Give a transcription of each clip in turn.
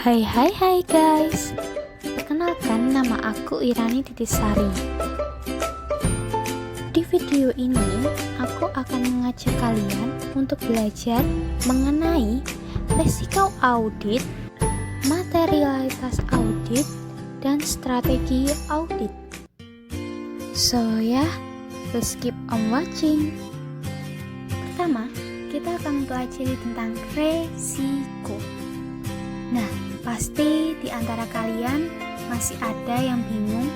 Hai guys. Perkenalkan, nama aku Irani Titisari. Di video ini aku akan mengajak kalian untuk belajar mengenai resiko audit, materialitas audit, dan strategi audit. So let's keep on watching. Pertama, kita akan mempelajari tentang resiko. Nah, pasti di antara kalian masih ada yang bingung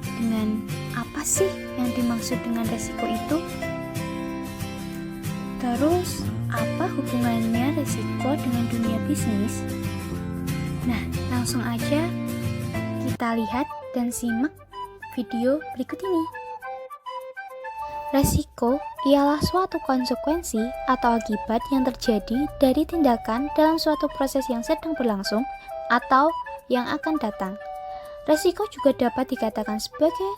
dengan apa sih yang dimaksud dengan resiko itu? Terus, apa hubungannya resiko dengan dunia bisnis? Nah, langsung aja kita lihat dan simak video berikut ini. Resiko ialah suatu konsekuensi atau akibat yang terjadi dari tindakan dalam suatu proses yang sedang berlangsung atau yang akan datang. Resiko juga dapat dikatakan sebagai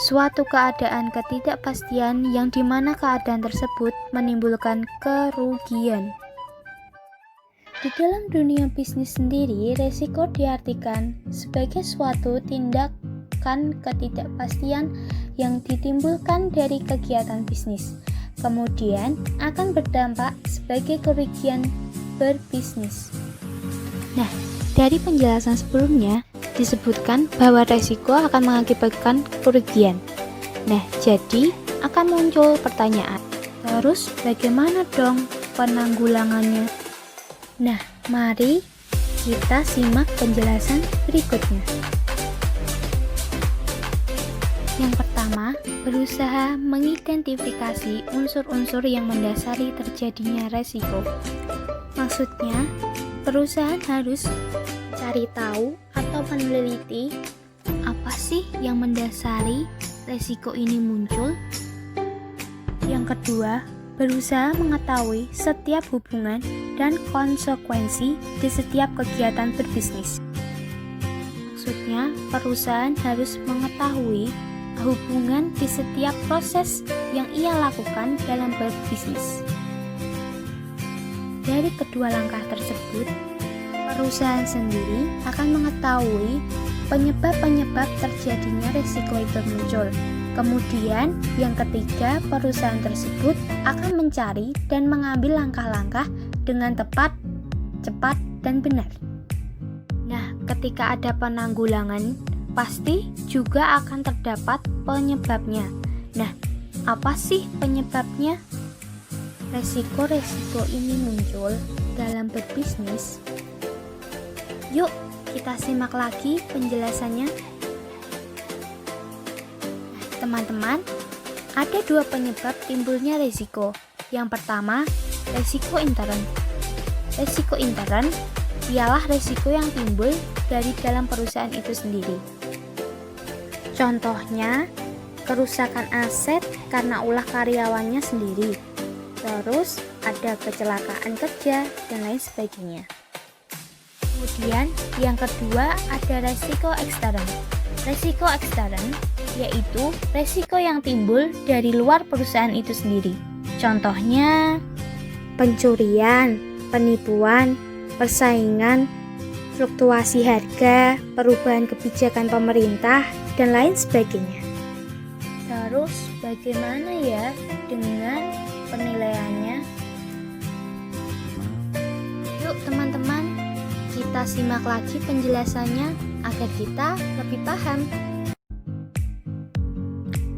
suatu keadaan ketidakpastian yang dimana keadaan tersebut menimbulkan kerugian. Di dalam dunia bisnis sendiri, resiko diartikan sebagai suatu tindakan ketidakpastian yang ditimbulkan dari kegiatan bisnis, kemudian akan berdampak sebagai kerugian berbisnis. Nah, dari penjelasan sebelumnya disebutkan bahwa resiko akan mengakibatkan kerugian. Nah, jadi akan muncul pertanyaan, terus bagaimana dong penanggulangannya? Nah, mari kita simak penjelasan berikutnya. Yang pertama, berusaha mengidentifikasi unsur-unsur yang mendasari terjadinya resiko. Maksudnya, perusahaan harus cari tahu atau meneliti apa sih yang mendasari resiko ini muncul. Yang kedua, berusaha mengetahui setiap hubungan dan konsekuensi di setiap kegiatan berbisnis. Maksudnya, perusahaan harus mengetahui hubungan di setiap proses yang ia lakukan dalam berbisnis. Dari kedua langkah tersebut, perusahaan sendiri akan mengetahui penyebab-penyebab terjadinya risiko itu muncul. Kemudian, yang ketiga, perusahaan tersebut akan mencari dan mengambil langkah-langkah dengan tepat, cepat, dan benar. Nah, ketika ada penanggulangan, pasti juga akan terdapat penyebabnya. Nah, apa sih penyebabnya? Resiko-resiko ini muncul dalam berbisnis. Yuk, kita simak lagi penjelasannya. Teman-teman, ada dua penyebab timbulnya resiko. Yang pertama, resiko intern. Resiko intern ialah resiko yang timbul dari dalam perusahaan itu sendiri. Contohnya, kerusakan aset karena ulah karyawannya sendiri. Terus, ada kecelakaan kerja dan lain sebagainya. Kemudian, yang kedua ada resiko ekstern. Resiko ekstern yaitu resiko yang timbul dari luar perusahaan itu sendiri. Contohnya, pencurian, penipuan, persaingan, fluktuasi harga, perubahan kebijakan pemerintah, dan lain sebagainya. Terus, bagaimana ya dengan penilaiannya? Yuk teman-teman, kita simak lagi penjelasannya agar kita lebih paham.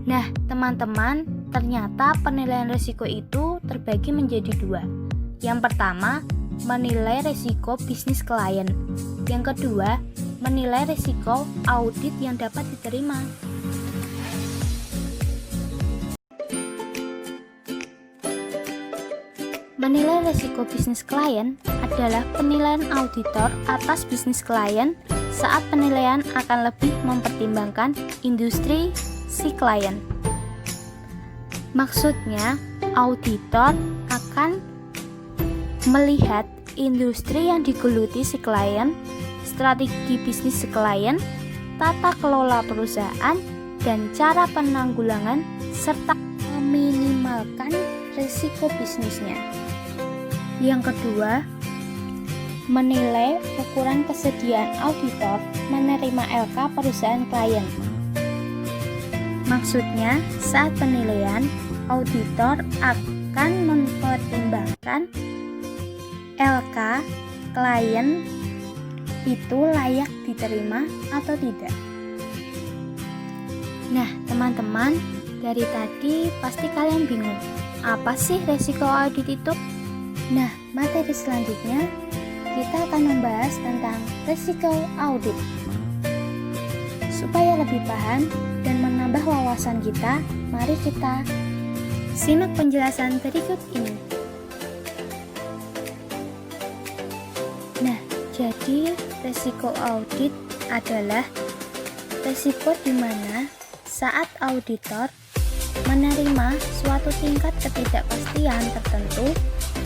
Nah, teman-teman, ternyata penilaian risiko itu terbagi menjadi dua. Yang pertama, menilai risiko bisnis klien. Yang kedua, menilai risiko audit yang dapat diterima. Menilai risiko bisnis klien adalah penilaian auditor atas bisnis klien saat penilaian akan lebih mempertimbangkan industri si klien. Maksudnya, auditor akan melihat industri yang digeluti si klien, strategi bisnis si klien, tata kelola perusahaan, dan cara penanggulangan serta meminimalkan risiko bisnisnya. Yang kedua, menilai ukuran kesediaan auditor menerima LK perusahaan klien. Maksudnya, saat penilaian, auditor akan mempertimbangkan LK klien itu layak diterima atau tidak. Nah, teman-teman, dari tadi pasti kalian bingung, apa sih resiko audit itu? Nah, materi selanjutnya kita akan membahas tentang resiko audit. Supaya lebih paham dan menambah wawasan kita, mari kita simak penjelasan berikut ini. Nah, jadi resiko audit adalah resiko di mana saat auditor menerima suatu tingkat ketidakpastian tertentu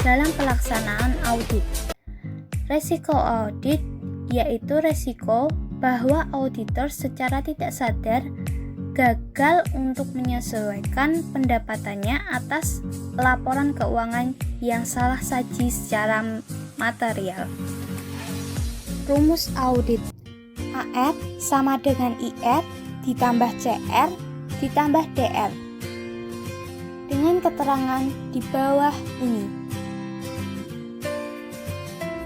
dalam pelaksanaan audit. Resiko audit yaitu resiko bahwa auditor secara tidak sadar gagal untuk menyesuaikan pendapatannya atas laporan keuangan yang salah saji secara material. Rumus audit AR sama dengan IR ditambah CR ditambah DR dengan keterangan di bawah ini.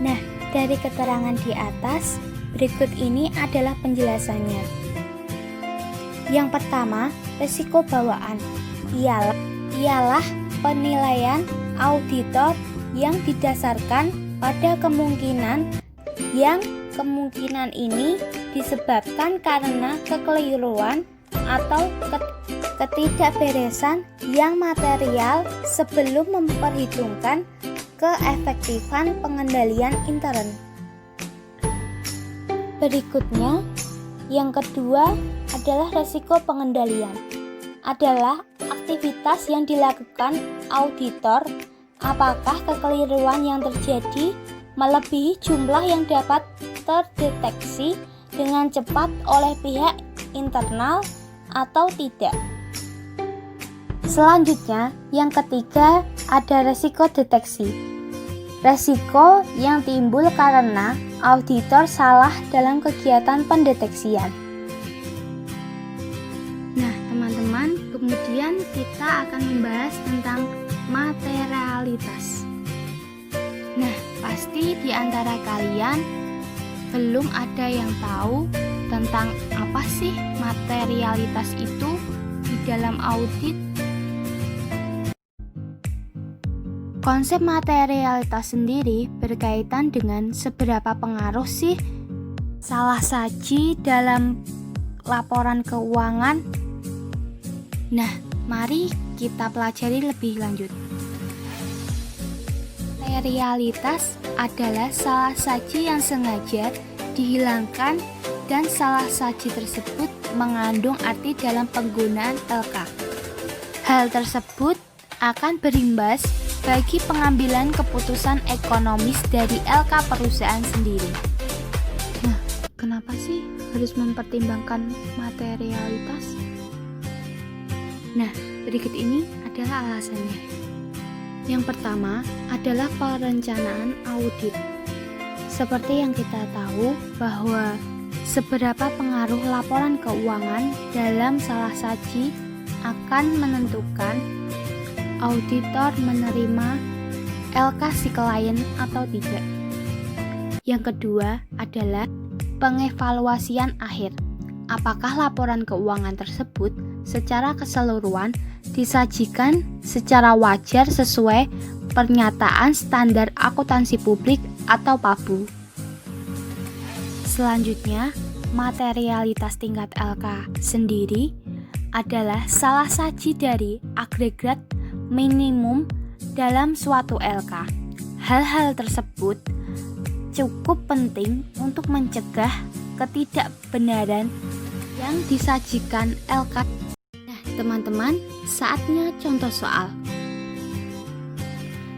Nah, dari keterangan di atas, berikut ini adalah penjelasannya. Yang pertama, risiko bawaan ialah penilaian auditor yang didasarkan pada kemungkinan ini disebabkan karena kekeliruan atau ketidakberesan yang material sebelum memperhitungkan keefektifan pengendalian intern. Berikutnya, yang kedua adalah resiko pengendalian. Adalah aktivitas yang dilakukan auditor apakah kekeliruan yang terjadi melebihi jumlah yang dapat terdeteksi dengan cepat oleh pihak internal atau tidak. Selanjutnya, yang ketiga ada resiko deteksi. Resiko yang timbul karena auditor salah dalam kegiatan pendeteksian. Nah, teman-teman, kemudian kita akan membahas tentang materialitas. Nah, pasti di antara kalian belum ada yang tahu tentang apa sih materialitas itu di dalam audit. Konsep materialitas sendiri berkaitan dengan seberapa pengaruh sih salah saji dalam laporan keuangan. Nah, mari kita pelajari lebih lanjut. Materialitas adalah salah saji yang sengaja dihilangkan dan salah saji tersebut mengandung arti dalam penggunaan LK. Hal tersebut akan berimbas bagi pengambilan keputusan ekonomis dari LK perusahaan sendiri. Nah, kenapa sih harus mempertimbangkan materialitas? Nah, berikut ini adalah alasannya. Yang pertama adalah perencanaan audit. Seperti yang kita tahu bahwa seberapa pengaruh laporan keuangan dalam salah saji akan menentukan auditor menerima LK si klien atau tidak. Yang kedua adalah pengevaluasian akhir. Apakah laporan keuangan tersebut secara keseluruhan disajikan secara wajar sesuai pernyataan standar akuntansi publik atau PABU. Selanjutnya, materialitas tingkat LK sendiri adalah salah saji dari agregat minimum dalam suatu LK. Hal-hal tersebut cukup penting untuk mencegah ketidakbenaran yang disajikan LK. Nah, teman-teman, saatnya contoh soal.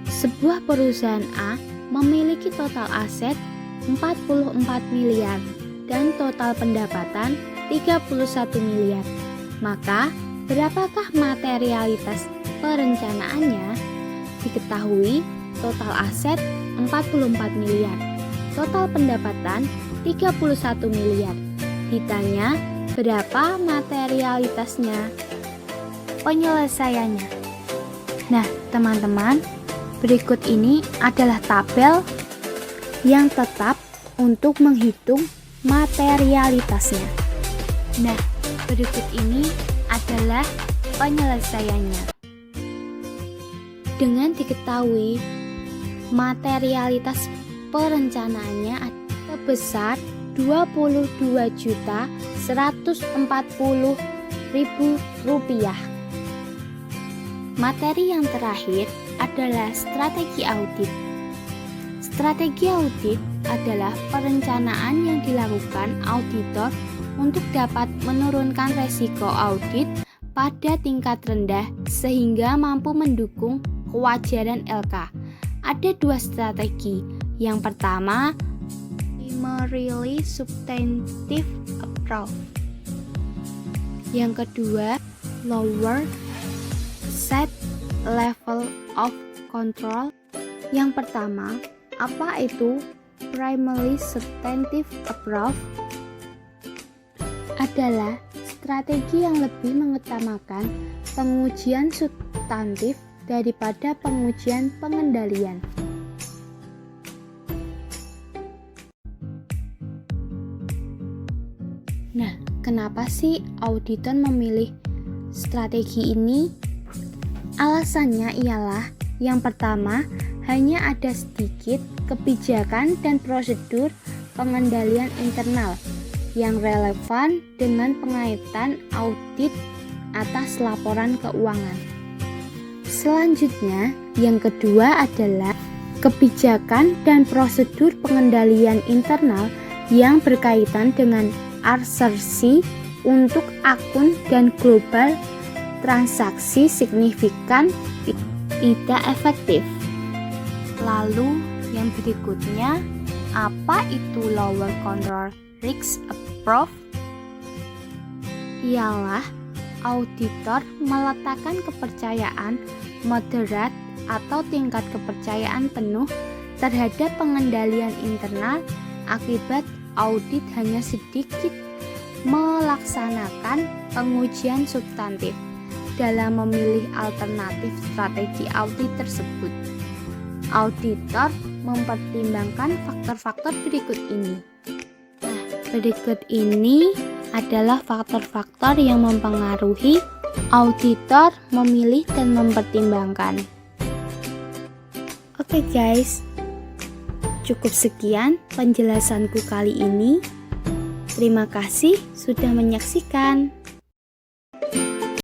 Sebuah perusahaan A memiliki total aset 44 miliar dan total pendapatan 31 miliar. Maka, berapakah materialitas perencanaannya? Diketahui total aset 44 miliar total pendapatan 31 miliar. Ditanya berapa materialitasnya, penyelesaiannya. Nah, teman-teman, berikut ini adalah tabel yang tetap untuk menghitung materialitasnya. Nah, berikut ini adalah penyelesaiannya. Dengan diketahui materialitas perencanaannya sebesar 22.140.000 rupiah. Materi yang terakhir adalah strategi audit. Strategi audit adalah perencanaan yang dilakukan auditor untuk dapat menurunkan resiko audit pada tingkat rendah sehingga mampu mendukung kewajaran LK. Ada dua strategi. Yang pertama, primarily substantive approach. Yang kedua, lower set level of control. Yang pertama, apa itu primarily substantive approach? Adalah strategi yang lebih mengutamakan pengujian substantif daripada pengujian pengendalian. Nah, kenapa sih auditor memilih strategi ini? Alasannya ialah yang pertama, hanya ada sedikit kebijakan dan prosedur pengendalian internal yang relevan dengan pengaitan audit atas laporan keuangan. Selanjutnya, yang kedua adalah kebijakan dan prosedur pengendalian internal yang berkaitan dengan asersi untuk akun dan global transaksi signifikan tidak efektif. Lalu yang berikutnya, apa itu lower control risk approach? Ialah auditor meletakkan kepercayaan moderat atau tingkat kepercayaan penuh terhadap pengendalian internal akibat audit hanya sedikit melaksanakan pengujian substantif dalam memilih alternatif strategi audit tersebut. Auditor mempertimbangkan faktor-faktor berikut ini. Nah, berikut ini adalah faktor-faktor yang mempengaruhi auditor memilih dan mempertimbangkan. Oke guys, cukup sekian penjelasanku kali ini. Terima kasih sudah menyaksikan.